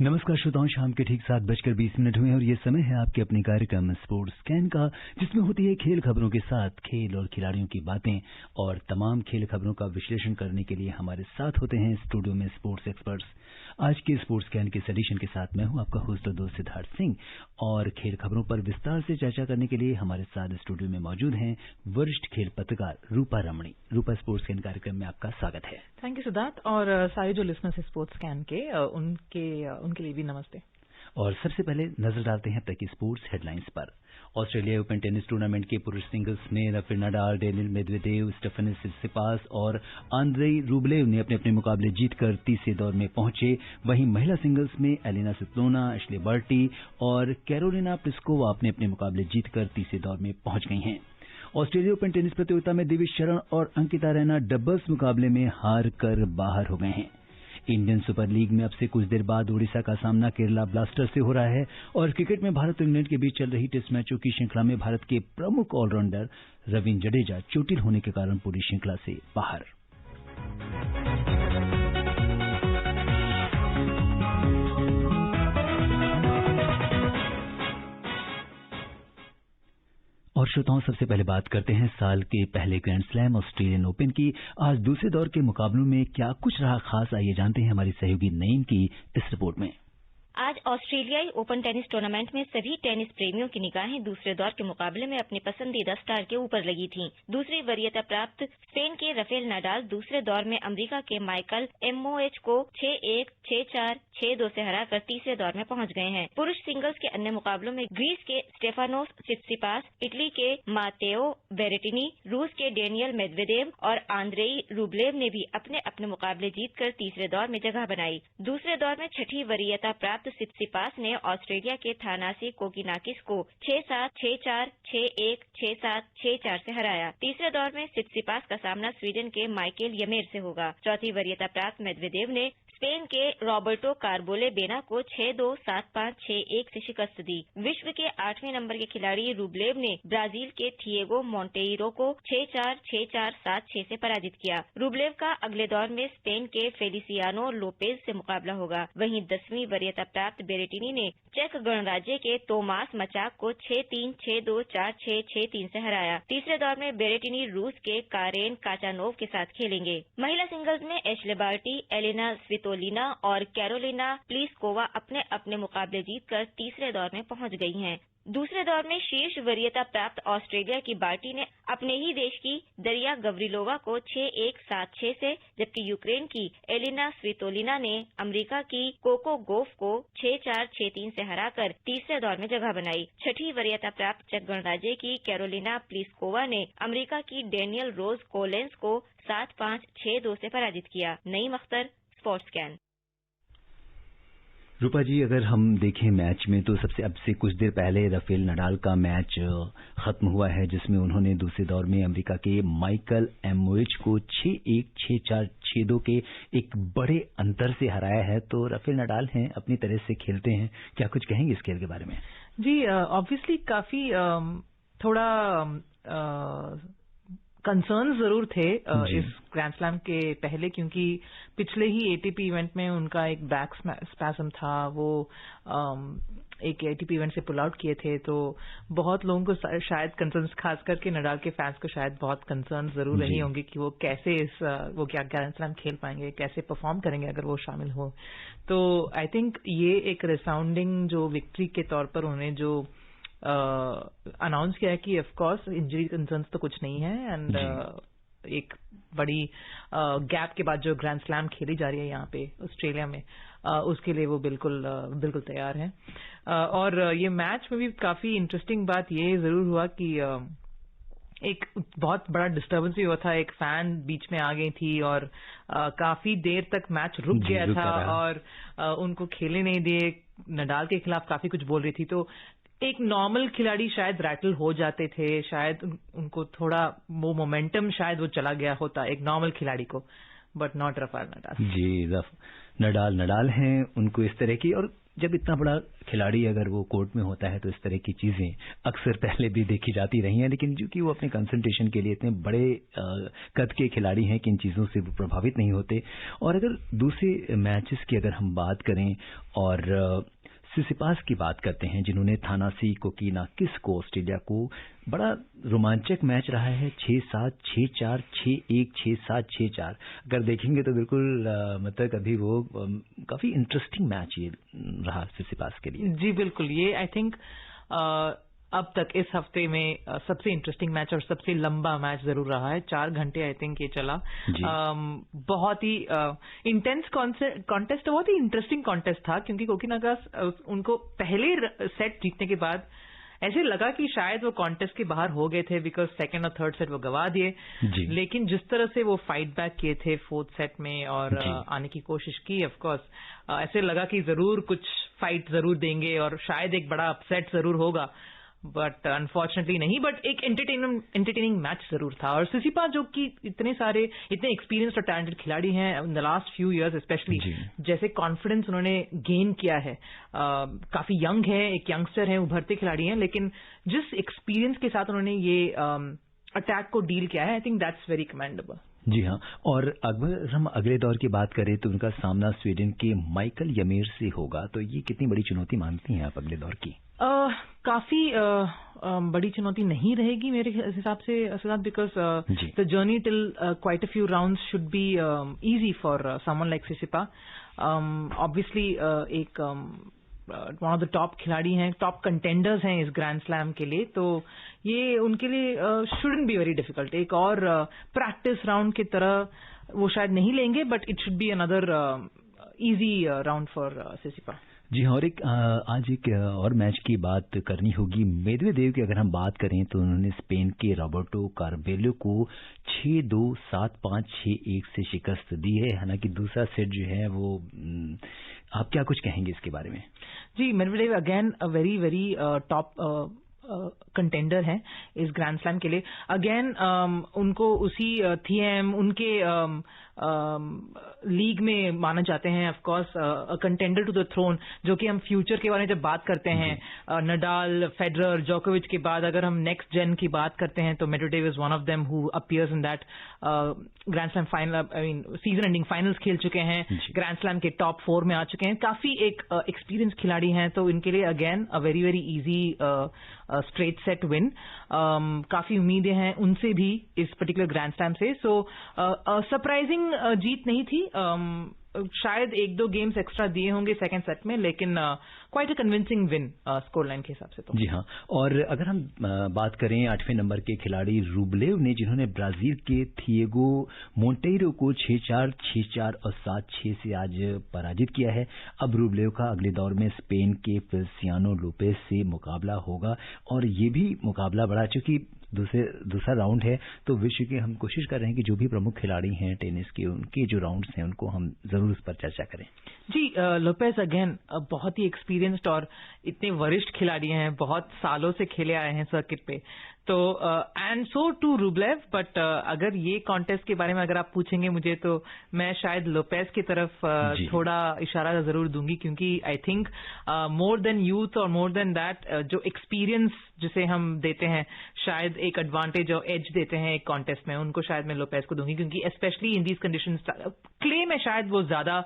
नमस्कार श्रोताओं, शाम के ठीक 7:20 हुए और ये समय है आपके अपने कार्यक्रम स्पोर्ट्स स्कैन का, जिसमें होती है खेल खबरों के साथ खेल और खिलाड़ियों की बातें। और तमाम खेल खबरों का विश्लेषण करने के लिए हमारे साथ होते हैं स्टूडियो में स्पोर्ट्स एक्सपर्ट्स। आज के स्पोर्ट्स स्कैन के एडिशन के साथ मैं हूं आपका होस्ट और दोस्त सिद्धार्थ सिंह, और खेल खबरों पर विस्तार से चर्चा करने के लिए हमारे साथ स्टूडियो में मौजूद हैं वरिष्ठ खेल पत्रकार रूपा रमणी। रूपा, स्पोर्ट्स स्कैन कार्यक्रम में आपका स्वागत है। थैंक यू सिद्धार्थ, और सारे जो लिसनर्स है स्पोर्ट्स स्कैन के उनके लिए भी नमस्ते। और सबसे पहले नजर डालते हैं तक स्पोर्ट्स हेडलाइंस पर। ऑस्ट्रेलिया ओपन टेनिस टूर्नामेंट के पुरुष सिंगल्स में Rafael Nadal, Daniil Medvedev, Stefanos Tsitsipas और आंद्रेई रूबलेव ने अपने अपने मुकाबले जीतकर तीसरे दौर में पहुंचे। वहीं महिला सिंगल्स में एलिना स्वितोलिना, एश्ले बार्टी और कैरोलिना प्लिस्कोवा अपने अपने मुकाबले जीतकर तीसरे दौर में पहुंच गई हैं। ऑस्ट्रेलिया ओपन टेनिस प्रतियोगिता में दिविज शरण और अंकिता रैना डबल्स मुकाबले में हार कर बाहर हो गए हैं। इंडियन सुपर लीग में अब से कुछ देर बाद ओडिशा का सामना केरला ब्लास्टर्स से हो रहा है। और क्रिकेट में भारत और इंग्लैंड के बीच चल रही टेस्ट मैचों की श्रृंखला में भारत के प्रमुख ऑलराउंडर रवींद्र जडेजा चोटिल होने के कारण पूरी श्रृंखला से बाहर। और श्रोताओं, सबसे पहले बात करते हैं साल के पहले ग्रैंड स्लैम ऑस्ट्रेलियन ओपन की। आज दूसरे दौर के मुकाबलों में क्या कुछ रहा खास, आइए जानते हैं हमारी सहयोगी नईम की इस रिपोर्ट में। आज ऑस्ट्रेलियाई ओपन टेनिस टूर्नामेंट में सभी टेनिस प्रेमियों की निगाहें दूसरे दौर के मुकाबले में अपने पसंदीदा स्टार के ऊपर लगी थीं। दूसरी वरीयता प्राप्त स्पेन के राफेल नडाल दूसरे दौर में अमेरिका के माइकल एमओएच को 6-1, 6-4, 6-2 से हराकर तीसरे दौर में पहुंच गए हैं। पुरुष सिंगल्स के अन्य मुकाबलों में ग्रीस के स्टेफानोस सित्सिपास, इटली के मातेओ बेरेटिनी, रूस के डेनियल मेदवेदेव और आंद्रेई रूबलेव ने भी अपने अपने मुकाबले जीतकर तीसरे दौर में जगह बनाई। दूसरे दौर में छठी वरीयता प्राप्त सित्सिपास ने ऑस्ट्रेलिया के थानासी कोकिनाकिस को 6-7, 6-4, 6-1, 6-7, 6-4 से हराया। तीसरे दौर में सित्सिपास का सामना स्वीडन के माइकेल यमेर से होगा। चौथी वरीयता प्राप्त मेदवेदेव ने स्पेन के रॉबर्टो कार्बोले बेना को 6-2, 7-5, 6-1 से शिकस्त दी। विश्व के 8वें नंबर के खिलाड़ी रूबलेव ने ब्राजील के थिएगो मोंटेइरो को 6-4, 6-4, 7-6 से पराजित किया। रूबलेव का अगले दौर में स्पेन के फेलिसियानो लोपेज से मुकाबला होगा। वहीं 10वीं वरीयता प्राप्त बेरेटिनी ने चेक गणराज्य के तोमास मचाक को 6-3, 6-2, 4-6, 6-3 से हराया। तीसरे दौर में बेरेटिनी रूस के कारेन काचानोव के साथ खेलेंगे। महिला सिंगल्स में एश्ले बार्टी, एलिना स्वितोलिना और कैरोलिना प्लिस्कोवा अपने अपने मुकाबले जीतकर तीसरे दौर में पहुंच गई हैं। दूसरे दौर में शीर्ष वरीयता प्राप्त ऑस्ट्रेलिया की बार्टी ने अपने ही देश की दरिया गवरिलोवा को 6-1, 7-6 से, जबकि यूक्रेन की एलिना स्वितोलिना ने अमेरिका की कोको गोफ को 6-4, 6-3 से हराकर तीसरे दौर में जगह बनाई। छठी वरीयता प्राप्त चेक गणराज्य की कैरोलिना प्लिस्कोवा ने अमेरिका की डेनियल रोज कोलेंस को 7-5, 6-2 से पराजित किया। Naeem Akhtar, sports scan. रूपा जी, अगर हम देखें मैच में तो सबसे अब से कुछ देर पहले राफेल नडाल का मैच खत्म हुआ है, जिसमें उन्होंने दूसरे दौर में अमेरिका के माइकल एमओएच को 6-1, 6-4, 6-2 के एक बड़े अंतर से हराया है। तो राफेल नडाल हैं, अपनी तरह से खेलते हैं, क्या कुछ कहेंगे इस खेल के बारे में? जी, ऑब्वियसली काफी थोड़ा कंसर्न्स जरूर थे इस ग्रैंड स्लैम के पहले, क्योंकि पिछले ही एटीपी इवेंट में उनका एक बैक स्पैस्म था। वो एक एटीपी इवेंट से पुल आउट किए थे, तो बहुत लोगों को शायद कंसर्न्स, खास करके नडाल के फैंस को शायद बहुत कंसर्न्स जरूर रही होंगी कि वो कैसे वो क्या ग्रैंड स्लैम खेल पाएंगे, कैसे परफॉर्म करेंगे अगर वो शामिल हो। तो आई थिंक ये एक रिसाउंडिंग जो विक्ट्री के तौर पर उन्होंने जो अनाउंस किया है कि ऑफ कोर्स इंजरी कंसर्न्स तो कुछ नहीं है, एंड एक बड़ी गैप के बाद जो ग्रैंड स्लैम खेली जा रही है यहाँ पे ऑस्ट्रेलिया में, उसके लिए वो बिल्कुल तैयार है। और ये मैच में भी काफी इंटरेस्टिंग बात ये जरूर हुआ कि एक बहुत बड़ा डिस्टर्बेंस भी हुआ था। एक फैन बीच में आ गई थी और काफी देर तक मैच रुक गया था और उनको खेलने नहीं दिए। नडाल के खिलाफ काफी कुछ बोल रही थी, तो एक नॉर्मल खिलाड़ी शायद रैटल हो जाते थे, शायद उनको थोड़ा वो मोमेंटम शायद वो चला गया होता एक नॉर्मल खिलाड़ी को, बट नॉट राफेल नडाल। जी, नडाल हैं, उनको इस तरह की, और जब इतना बड़ा खिलाड़ी अगर वो कोर्ट में होता है तो इस तरह की चीजें अक्सर पहले भी देखी जाती रही हैं, लेकिन क्योंकि वो अपने कंसंट्रेशन के लिए इतने बड़े कद के खिलाड़ी हैं कि इन चीजों से वो प्रभावित नहीं होते। और अगर दूसरे मैचेस की अगर हम बात करें और सिसिपास की बात करते हैं, जिन्होंने थानासी कोकिनाकिस को, ऑस्ट्रेलिया को, बड़ा रोमांचक मैच रहा है, 6-7, 6-4, 6-1, 6-7, 6-4। अगर देखेंगे तो बिल्कुल मतलब अभी वो काफी इंटरेस्टिंग मैच ये रहा सिसिपास के लिए। जी बिल्कुल, ये आई थिंक अब तक इस हफ्ते में सबसे इंटरेस्टिंग मैच और सबसे लंबा मैच जरूर रहा है। 4 घंटे आई थिंक ये चला। बहुत ही इंटेंस कॉन्टेस्ट, बहुत ही इंटरेस्टिंग कॉन्टेस्ट था, क्योंकि कोकिनाकिस उनको पहले सेट जीतने के बाद ऐसे लगा कि शायद वो कॉन्टेस्ट के बाहर हो गए थे, बिकॉज सेकंड और थर्ड सेट वो गवा दिए। लेकिन जिस तरह से वो फाइट बैक किए थे फोर्थ सेट में और आने की कोशिश की, ऑफ कोर्स ऐसे लगा कि जरूर कुछ फाइट जरूर देंगे और शायद एक बड़ा अपसेट जरूर होगा, बट अनफॉर्चुनेटली नहीं। बट एक एंटरटेनिंग मैच जरूर था। और सिसिपास जो कि इतने एक्सपीरियंस्ड और टैलेंटेड खिलाड़ी हैं in the last few years, specially जैसे कॉन्फिडेंस उन्होंने गेन किया है, काफी यंग है, एक यंगस्टर है, उभरते खिलाड़ी हैं, लेकिन जिस एक्सपीरियंस के साथ उन्होंने ये अटैक को डील किया है, I think that's very commendable. जी हाँ, और अगर हम अगले दौर की बात करें तो उनका सामना स्वीडन के माइकल यमीर से होगा, तो ये कितनी बड़ी चुनौती मानती हैं आप अगले दौर की? काफी बड़ी चुनौती नहीं रहेगी मेरे हिसाब से, because the journey till quite a few rounds should be easy for someone like Tsitsipas. Obviously एक वन ऑफ द टॉप खिलाड़ी हैं, टॉप कंटेंडर्स हैं इस ग्रैंड स्लैम के लिए, तो ये उनके लिए शुडंट बी वेरी डिफिकल्ट। एक और प्रैक्टिस राउंड की तरह वो शायद नहीं लेंगे, but it should be another easy round for Tsitsipas. जी हाँ, और आज एक और मैच की बात करनी होगी। मेदवेदेव की अगर हम बात करें तो उन्होंने स्पेन के रॉबर्टो कार्बेलो को 6-2, 7-5, 6-1 से शिकस्त दी है। हालांकि दूसरा सेट जो है वो, आप क्या कुछ कहेंगे इसके बारे में? जी, Medvedev again a very very top contender हैं इस ग्रैंड स्लैम के लिए। अगेन उनको उसी थीम, उनके लीग में माना जाते हैं, of course contender to the throne, जो कि हम फ्यूचर के बारे में जब बात करते हैं, नडाल, फेडरर, जोकोविच के बाद अगर हम नेक्स्ट जेन की बात करते हैं तो Medvedev is one of them who appears in that grand slam final, I mean season ending finals खेल चुके हैं, ग्रैंड स्लैम के टॉप 4 में आ चुके हैं, काफी एक एक्सपीरियंस खिलाड़ी हैं, तो इनके लिए again a very very easy straight set win. काफी उम्मीदें हैं उनसे भी इस पर्टिकुलर ग्रैंड स्लैम से। सो सरप्राइजिंग जीत नहीं थी, शायद 1-2 गेम्स एक्स्ट्रा दिए होंगे सेकंड सेट में, लेकिन quite a convincing win score line के हिसाब से तो। जी हाँ, और अगर हम बात करें 8वें नंबर के खिलाड़ी रूबलेव ने, जिन्होंने ब्राजील के थिएगो मोंटेiro को 6-4, 6-4 और 7-6 से आज पराजित किया है। अब रूबलेव का अगले दौर में स्पेन के फेलिसियानो लोपेज से मुकाबला होगा, और ये भी मुकाबला बड़ा, चूंकि दूसरा राउंड है, तो विश्व के हम कोशिश कर रहे हैं कि जो भी प्रमुख खिलाड़ी हैं टेनिस के, उनके जो राउंड्स हैं उनको हम जरूर उस पर चर्चा करें। जी, लोपेज अगेन बहुत ही एक्सपीरियंस्ड और इतने वरिष्ठ खिलाड़ी हैं, बहुत सालों से खेले आए हैं सर्किट पे, तो and so to Rublev. But अगर ये कॉन्टेस्ट के बारे में अगर आप पूछेंगे मुझे, तो मैं शायद लोपेज की तरफ थोड़ा इशारा जरूर दूंगी, क्योंकि I think more than youth और मोर देन दैट, जो एक्सपीरियंस जिसे हम देते हैं, शायद एक एडवांटेज और एज देते हैं एक कॉन्टेस्ट में, उनको शायद मैं लोपेज को दूंगी, क्योंकि specially in these conditions clay में शायद वो ज्यादा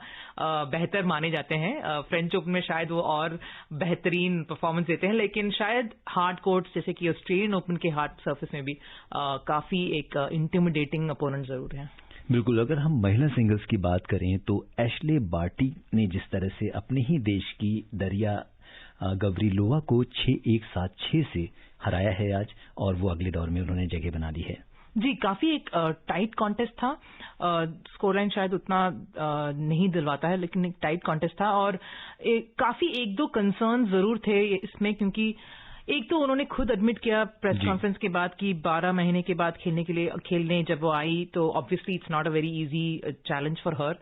बेहतर माने जाते हैं। फ्रेंच ओपन में शायद वो और बेहतरीन परफॉर्मेंस देते हैं, लेकिन शायद हार्ड कोर्ट्स जैसे कि ऑस्ट्रेलियन ओपन के हार्ड सरफेस में भी काफी एक इंटिमिडेटिंग अपोनेंट जरूर है। बिल्कुल, अगर हम महिला सिंगल्स की बात करें तो एशले बार्टी ने जिस तरह से अपने ही देश की दरिया गवरिलोवा को 6-1, 7-6 से हराया है आज, और वो अगले दौर में उन्होंने जगह बना दी है। जी, काफी एक टाइट कॉन्टेस्ट था, स्कोर लाइन शायद उतना नहीं दिलवाता है, लेकिन एक टाइट कॉन्टेस्ट था, और काफी 1-2 कंसर्न जरूर थे इसमें, क्योंकि एक तो उन्होंने खुद एडमिट किया प्रेस कॉन्फ्रेंस के बाद कि 12 महीने के बाद खेलने जब वो आई, तो obviously it's not a very easy challenge for her.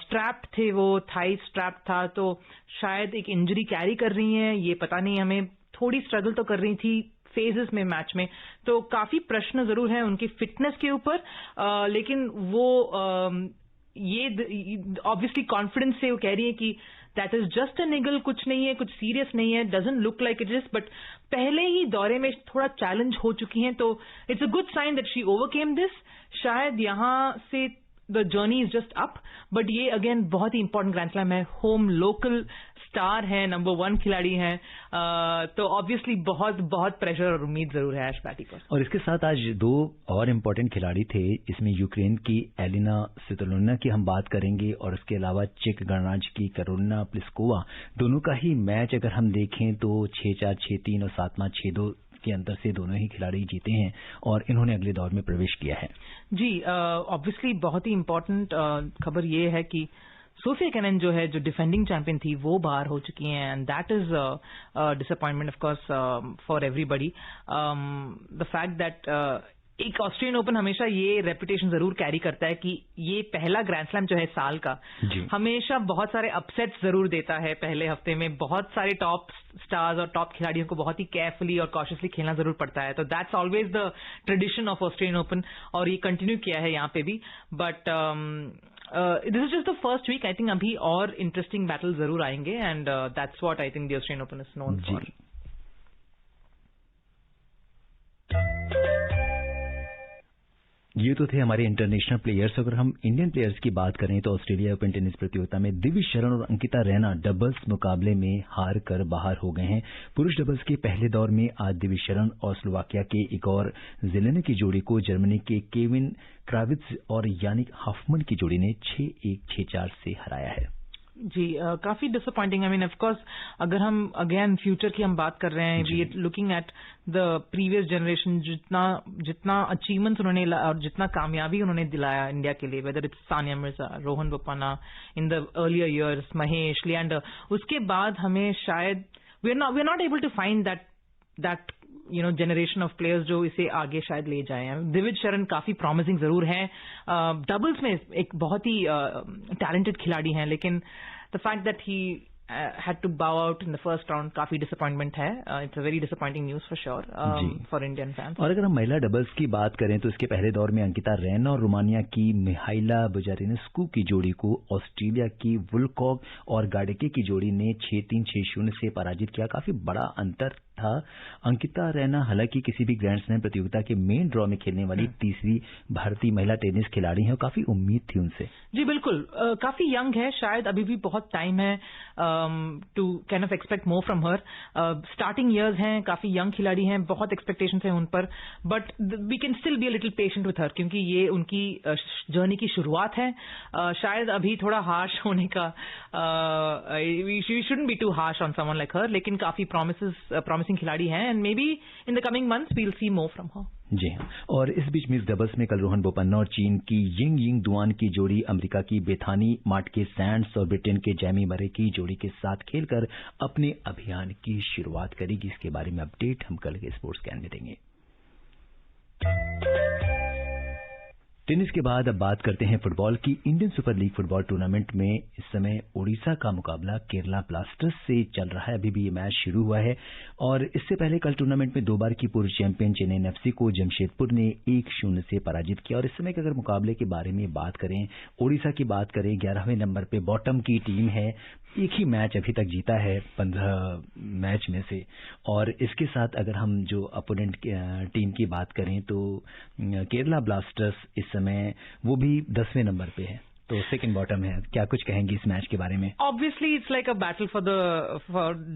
Strapped थे वो, थाई स्ट्रैप था, तो शायद एक इंजरी कैरी कर रही हैं, ये पता नहीं हमें, थोड़ी स्ट्रगल तो कर रही थी फेजेस में मैच में, तो काफी प्रश्न जरूर हैं उनकी फिटनेस के ऊपर, लेकिन वो ये ऑब्वियसली कॉन्फिडेंस से वो कह रही है कि दैट इज जस्ट अ निगल, कुछ नहीं है, कुछ सीरियस नहीं है, doesn't look like it is, but पहले ही दौरे में थोड़ा चैलेंज हो चुकी हैं, तो it's a good sign that she overcame this. शायद यहां से the journey is just up, but ये अगेन बहुत ही इंपॉर्टेंट ग्रैंड स्लैम है, होम लोकल स्टार है, नंबर 1 खिलाड़ी हैं, तो ऑब्वियसली बहुत बहुत प्रेशर और उम्मीद जरूर है ऐश बार्टी पर. और इसके साथ आज 2 और इम्पोर्टेंट खिलाड़ी थे. इसमें यूक्रेन की एलिना स्वितोलिना की हम बात करेंगे और उसके अलावा चेक गणराज्य की कैरोलिना प्लिस्कोवा. दोनों का ही मैच अगर हम देखें तो 6-4, 6-3 और 7वां 6-2 के अंतर से दोनों ही खिलाड़ी जीते हैं और इन्होंने अगले दौर में प्रवेश किया है. जी, ऑब्वियसली बहुत ही इम्पोर्टेंट खबर ये है कि सोफिया केनिन जो है, जो डिफेंडिंग चैंपियन थी, वो बाहर हो चुकी हैं, and that is disappointment of course for everybody. The fact that एक ऑस्ट्रेलियन ओपन हमेशा ये रेपुटेशन जरूर कैरी करता है कि ये पहला ग्रैंड स्लैम जो है साल का, हमेशा बहुत सारे अपसेट्स जरूर देता है. पहले हफ्ते में बहुत सारे टॉप स्टार्स और टॉप खिलाड़ियों को बहुत ही केयरफुली और कॉशियसली खेलना जरूर पड़ता है. तो that's always the tradition of Australian Open, और ये कंटिन्यू किया है यहाँ पे भी. But this is just the first week. I think अभी और इंटरेस्टिंग बैटल जरूर आएंगे, and that's what I think the Australian Open is known for. ये तो थे हमारे इंटरनेशनल प्लेयर्स. अगर हम इंडियन प्लेयर्स की बात करें तो ऑस्ट्रेलिया ओपन टेनिस प्रतियोगिता में दिविज शरण और अंकिता रैना डबल्स मुकाबले में हार कर बाहर हो गए हैं. पुरुष डबल्स के पहले दौर में आज दिविज शरण और स्लोवाकिया के इगोर ज़िलेने की जोड़ी को जर्मनी के केविन क्रावित्ज और यानिक हाफमन की जोड़ी ने 6-1, 6-4 से हराया है. जी, काफी disappointing. I mean of course अगर हम अगेन फ्यूचर की हम बात कर रहे हैं, we are looking at the previous generation, जितना अचीवमेंट्स उन्होंने और जितना कामयाबी उन्होंने दिलाया इंडिया के लिए, whether it's Sania Mirza, Rohan Bopanna in the earlier years, Mahesh, Leander, उसके बाद हमें शायद we are not able to find that generation of players जो इसे आगे शायद ले जाए. दिविज शरण काफी प्रॉमिसिंग जरूर हैं, डबल्स में एक बहुत ही टैलेंटेड खिलाड़ी हैं, लेकिन the fact that he had to bow out in the first round, काफी डिसअपॉइंटमेंट है. It's a very disappointing news for sure for Indian fans. और अगर हम महिला डबल्स की बात करें तो इसके पहले दौर में अंकिता रैना और रोमानिया की मिहाइला बुजारिनेस्कू की जोड़ी को ऑस्ट्रेलिया की वुलकॉग और गाडेके की जोड़ी ने 6-3, 6-0 से पराजित किया. काफी बड़ा अंतर था. अंकिता रैना हालांकि किसी भी ग्रैंड स्लैम प्रतियोगिता के मेन ड्रॉ में खेलने वाली तीसरी भारतीय महिला टेनिस खिलाड़ी हैं और काफी उम्मीद थी उनसे. जी बिल्कुल, काफी यंग है, शायद अभी भी बहुत टाइम है to kind of expect more from her. Starting years हैं, काफी यंग खिलाड़ी हैं, बहुत एक्सपेक्टेशंस हैं उन पर, but we can still be a little patient with her, क्योंकि ये उनकी जर्नी की शुरुआत है. शायद अभी थोड़ा हार्श होने का, we shouldn't be too harsh on someone like her, लेकिन काफी प्रॉमिसिंग खिलाड़ी हैं, and maybe in the coming months we will see more from her. जी हाँ. और इस बीच मिक्स डबल्स में कल रोहन बोपन्ना और चीन की यिंग दुआन की जोड़ी अमेरिका की बेथानी मार्टके सैंड्स और ब्रिटेन के जैमी मरे की जोड़ी के साथ खेलकर अपने अभियान की शुरुआत करेगी. इसके बारे में अपडेट हम कल के स्पोर्ट्स कैन में देंगे. टेनिस के बाद अब बात करते हैं फुटबॉल की. Indian super league football tournament में इस समय ओडिशा का मुकाबला केरला ब्लास्टर्स से चल रहा है. अभी भी ये मैच शुरू हुआ है और इससे पहले कल टूर्नामेंट में 2 बार की पूर्व चैंपियन चेन्नई एफसी को जमशेदपुर ने 1-0 से पराजित किया. और इस समय के अगर मुकाबले के बारे में बात करें, ओडिशा की बात करें, 11वें नंबर पे बॉटम की टीम है. एक ही मैच अभी तक जीता है 15 मैच में से. और इसके साथ अगर हम जो अपोनेंट टीम की बात करें तो केरला ब्लास्टर्स इस समय वो भी 10वें नंबर पे है, तो सेकंड बॉटम है. क्या कुछ कहेंगे इस मैच के बारे में? Obviously it's like a battle for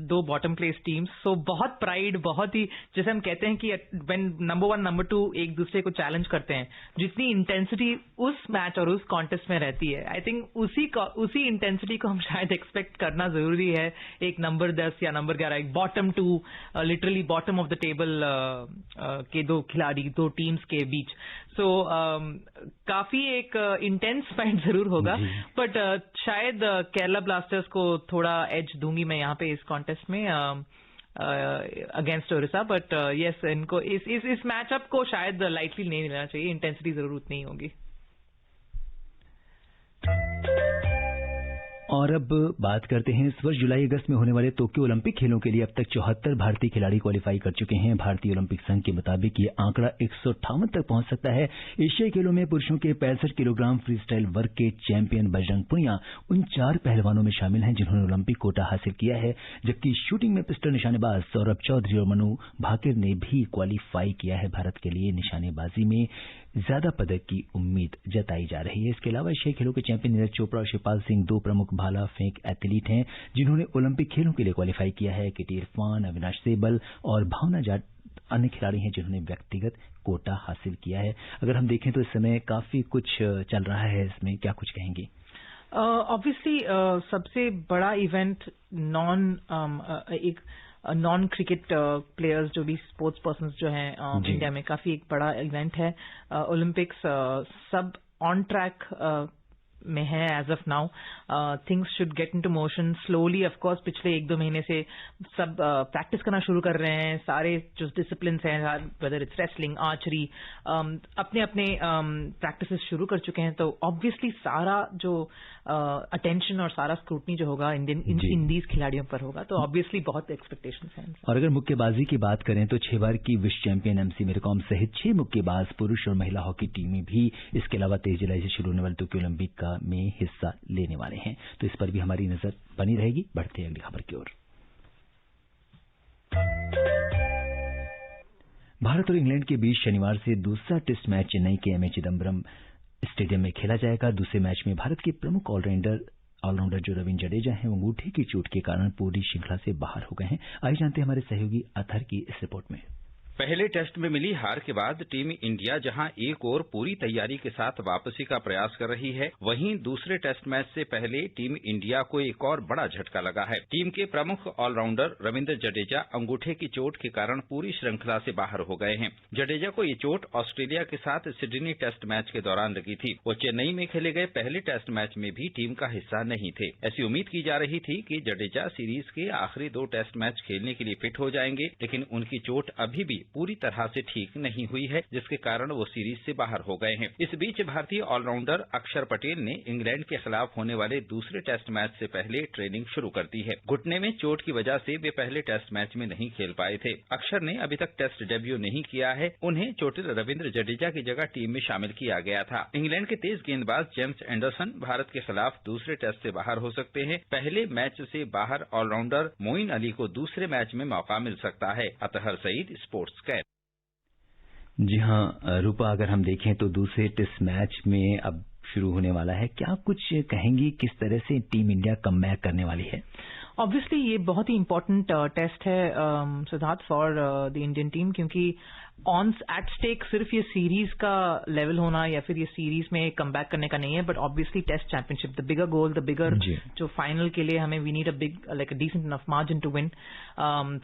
2 bottom place teams, so बहुत प्राइड, बहुत ही, जैसे हम कहते हैं कि व्हेन नंबर 1 नंबर 2 एक दूसरे को चैलेंज करते हैं, जितनी इंटेंसिटी उस मैच और उस कॉन्टेस्ट में रहती है, आई थिंक उसी इंटेंसिटी को हम शायद एक्सपेक्ट करना जरूरी है एक नंबर 10 या नंबर 11, एक bottom 2, literally bottom of the table के 2 खिलाड़ी, 2 टीम्स के बीच. सो काफी एक इंटेंस फाइट जरूर होगा, बट शायद केरला ब्लास्टर्स को थोड़ा एज दूंगी मैं यहाँ पे इस कॉन्टेस्ट में अगेंस्ट ओडिशा. बट यस, इनको इस मैचअप को शायद लाइटली नहीं लेना चाहिए, इंटेंसिटी जरूर उतनी ही होगी. और अब बात करते हैं इस वर्ष जुलाई अगस्त में होने वाले टोक्यो ओलंपिक खेलों के लिए अब तक 74 भारतीय खिलाड़ी क्वालिफाई कर चुके हैं। भारतीय ओलंपिक संघ के मुताबिक ये आंकड़ा 158 तक पहुंच सकता है। एशियाई खेलों में पुरुषों के 65 किलोग्राम फ्री स्टाइल वर्ग के चैंपियन बजरंग पुनिया उन 4 पहलवानों में शामिल हैं जिन्होंने ओलंपिक कोटा हासिल किया है, जबकि शूटिंग में पिस्टल निशानेबाज सौरभ चौधरी और मनु भाकर ने भी क्वालिफाई किया है। भारत के लिए निशानेबाजी में ज्यादा पदक की उम्मीद जताई जा रही है। इसके अलावा एशियाई खेलों के चैंपियन नीरज चोपड़ा और शिवपाल सिंह 2 प्रमुख भाला फेंक एथलीट हैं जिन्होंने ओलंपिक खेलों के लिए क्वालिफाई किया है। केटी इरफान, अविनाश सेबल और भावना जाट अन्य खिलाड़ी हैं जिन्होंने व्यक्तिगत कोटा हासिल किया है। अगर हम देखें तो इस समय काफी कुछ चल रहा है, इसमें क्या कुछ कहेंगे? ऑब्वियसली सबसे बड़ा इवेंट नॉन क्रिकेट प्लेयर्स जो भी स्पोर्ट्स पर्सन्स जो हैं इंडिया में, काफी एक बड़ा इवेंट है। ओलंपिक्स सब ऑन ट्रैक में है as of now. Things should get into motion slowly. Of course पिछले 1-2 महीने से सब प्रैक्टिस करना शुरू कर रहे हैं। सारे जो डिसिप्लिन हैं, वेदर इट्स रेसलिंग, आर्चरी, अपने अपने प्रैक्टिसेस शुरू कर चुके हैं। तो ऑब्वियसली सारा जो अटेंशन और सारा स्क्रूटनी जो होगा इन दीज खिलाड़ियों पर होगा। तो ऑब्वियसली बहुत एक्सपेक्टेशंस हैं। और अगर मुक्केबाजी की बात करें तो 6 बार की विश्व चैंपियन एमसी मेरीकॉम सहित 6 मुक्केबाज पुरुष और महिला हॉकी टीमें भी इसके अलावा 23 जुलाई से शुरू होने वाले टोक्यो ओलंपिक में हिस्सा लेने वाले हैं। तो इस पर भी हमारी नजर बनी रहेगी। बढ़ते हैं अगली खबर की ओर। भारत और इंग्लैंड के बीच शनिवार से दूसरा टेस्ट मैच चेन्नई के एमए चिदम्बरम स्टेडियम में खेला जाएगा। दूसरे मैच में भारत के प्रमुख ऑलराउंडर जो रविंद्र जडेजा हैं, वो अंगूठे की चोट के कारण पूरी श्रृंखला से बाहर हो गए हैं। आइए जानते हैं हमारे सहयोगी अथर की इस रिपोर्ट में। पहले टेस्ट में मिली हार के बाद टीम इंडिया जहां एक ओर पूरी तैयारी के साथ वापसी का प्रयास कर रही है, वहीं दूसरे टेस्ट मैच से पहले टीम इंडिया को एक और बड़ा झटका लगा है। टीम के प्रमुख ऑलराउंडर रविंद्र जडेजा अंगूठे की चोट के कारण पूरी श्रृंखला से बाहर हो गए हैं। जडेजा को ये चोट ऑस्ट्रेलिया के साथ सिडनी टेस्ट मैच के दौरान लगी थी। वो चेन्नई में खेले गए पहले टेस्ट मैच में भी टीम का हिस्सा नहीं थे। ऐसी उम्मीद की जा रही थी कि जडेजा सीरीज के आखिरी 2 टेस्ट मैच खेलने के लिए फिट हो जाएंगे, लेकिन उनकी चोट अभी भी पूरी तरह से ठीक नहीं हुई है, जिसके कारण वो सीरीज से बाहर हो गए हैं। इस बीच भारतीय ऑलराउंडर अक्षर पटेल ने इंग्लैंड के खिलाफ होने वाले दूसरे टेस्ट मैच से पहले ट्रेनिंग शुरू कर दी है। घुटने में चोट की वजह से वे पहले टेस्ट मैच में नहीं खेल पाए थे। अक्षर ने अभी तक टेस्ट डेब्यू नहीं किया है। उन्हें चोटिल रविंद्र जडेजा की जगह टीम में शामिल किया गया था। इंग्लैंड के तेज गेंदबाज जेम्स एंडरसन भारत के खिलाफ दूसरे टेस्ट से बाहर हो सकते हैं। पहले मैच से बाहर ऑलराउंडर मोइन अली को दूसरे मैच में मौका मिल सकता है। Athar Saeed, sports cat. जी हाँ रूपा, अगर हम देखें तो दूसरे टेस्ट मैच में अब शुरू होने वाला है। क्या कुछ कहेंगी किस तरह से टीम इंडिया कमबैक करने वाली है? ऑब्वियसली ये बहुत ही इंपॉर्टेंट टेस्ट है Siddharth for the Indian team, क्योंकि ऑन एट स्टेक सिर्फ ये सीरीज का लेवल होना या फिर ये सीरीज में कमबैक करने का नहीं है, but obviously test championship, the bigger goal, the bigger जो फाइनल के लिए हमें we need a big like a decent enough margin to win.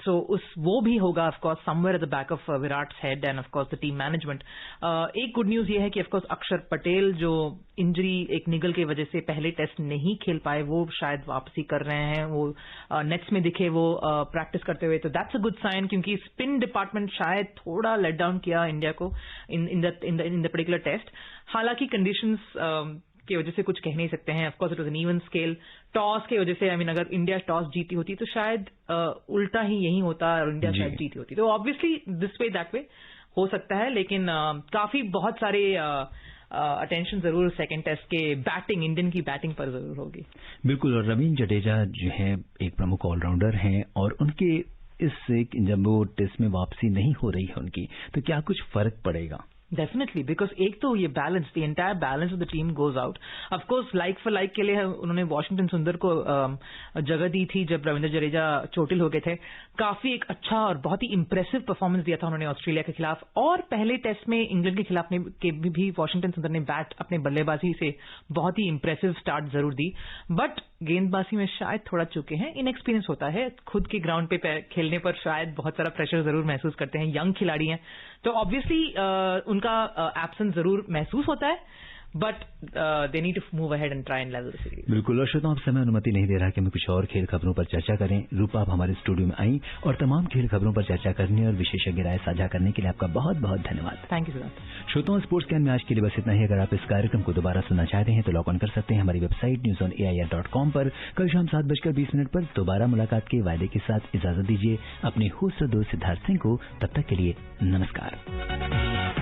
So वो भी होगा of course somewhere at the back of Virat's head and of course the team management. एक good news ये है कि ऑफ कोर्स अक्षर पटेल जो इंजरी एक निगल की वजह से पहले टेस्ट नहीं खेल पाए, वो शायद वापसी कर रहे हैं। वो नेट्स में दिखे वो प्रैक्टिस करते हुए, तो दैट्स अ गुड साइन, क्योंकि स्पिन डिपार्टमेंट शायद थोड़ा लेट डाउन किया इंडिया को इन द पर्टिकुलर टेस्ट। हालांकि कंडीशंस की वजह से कुछ कह नहीं सकते हैं। Of course it was an even scale. Toss की वजह से अगर इंडिया टॉस जीती होती तो शायद उल्टा ही यही होता और इंडिया शायद जीती होती। तो obviously this way that way हो सकता है, लेकिन काफी बहुत सारे अटेंशन जरूर सेकंड टेस्ट के बैटिंग, इंडियन की बैटिंग पर जरूर होगी। बिल्कुल, और रविंद्र जडेजा जो है एक प्रमुख ऑलराउंडर हैं और उनके इससे जब वो टेस्ट में वापसी नहीं हो रही है उनकी, तो क्या कुछ फर्क पड़ेगा? डेफिनेटली, बिकॉज एक तो ये balance, the entire balance of the team goes out. Of course like for like के लिए उन्होंने वॉशिंगटन सुंदर को जगह दी थी जब रविंद्र जडेजा चोटिल हो गए थे। काफी एक अच्छा और बहुत ही इंप्रेसिव परफॉर्मेंस दिया था उन्होंने ऑस्ट्रेलिया के खिलाफ, और पहले टेस्ट में इंग्लैंड के खिलाफ भी वॉशिंगटन सुंदर ने बैट अपने बल्लेबाजी से बहुत ही इंप्रेसिव स्टार्ट जरूर दी, बट गेंदबाजी में शायद थोड़ा चुके हैं। इनएक्सपीरियंस होता है, खुद के ग्राउंड पे खेलने पर शायद बहुत सारा प्रेशर जरूर महसूस करते हैं। यंग खिलाड़ी हैं, तो ऑब्वियसली उनका एब्सेंस जरूर महसूस होता है, but they need to move ahead and try and level the series. बिल्कुल। और श्रोताओं, अब समय अनुमति नहीं दे रहा कि हम कुछ और खेल खबरों पर चर्चा करें। रूपा, आप हमारे स्टूडियो में आई और तमाम खेल खबरों पर चर्चा करने और विशेषज्ञ राय साझा करने के लिए आपका बहुत बहुत धन्यवाद। Thank you Siddharth. श्रोताओं, स्पोर्ट्स कैन में आज के लिए बस इतना ही। अगर आप इस कार्यक्रम को दोबारा सुनना चाहते हैं तो लॉग ऑन कर सकते हैं हमारी वेबसाइट newsonair.com पर। कल शाम 7:20 पर दोबारा मुलाकात के वायदे के साथ इजाजत दीजिए अपने होस्ट दोस्त सिद्धार्थ सिंह को। तब तक के लिए नमस्कार।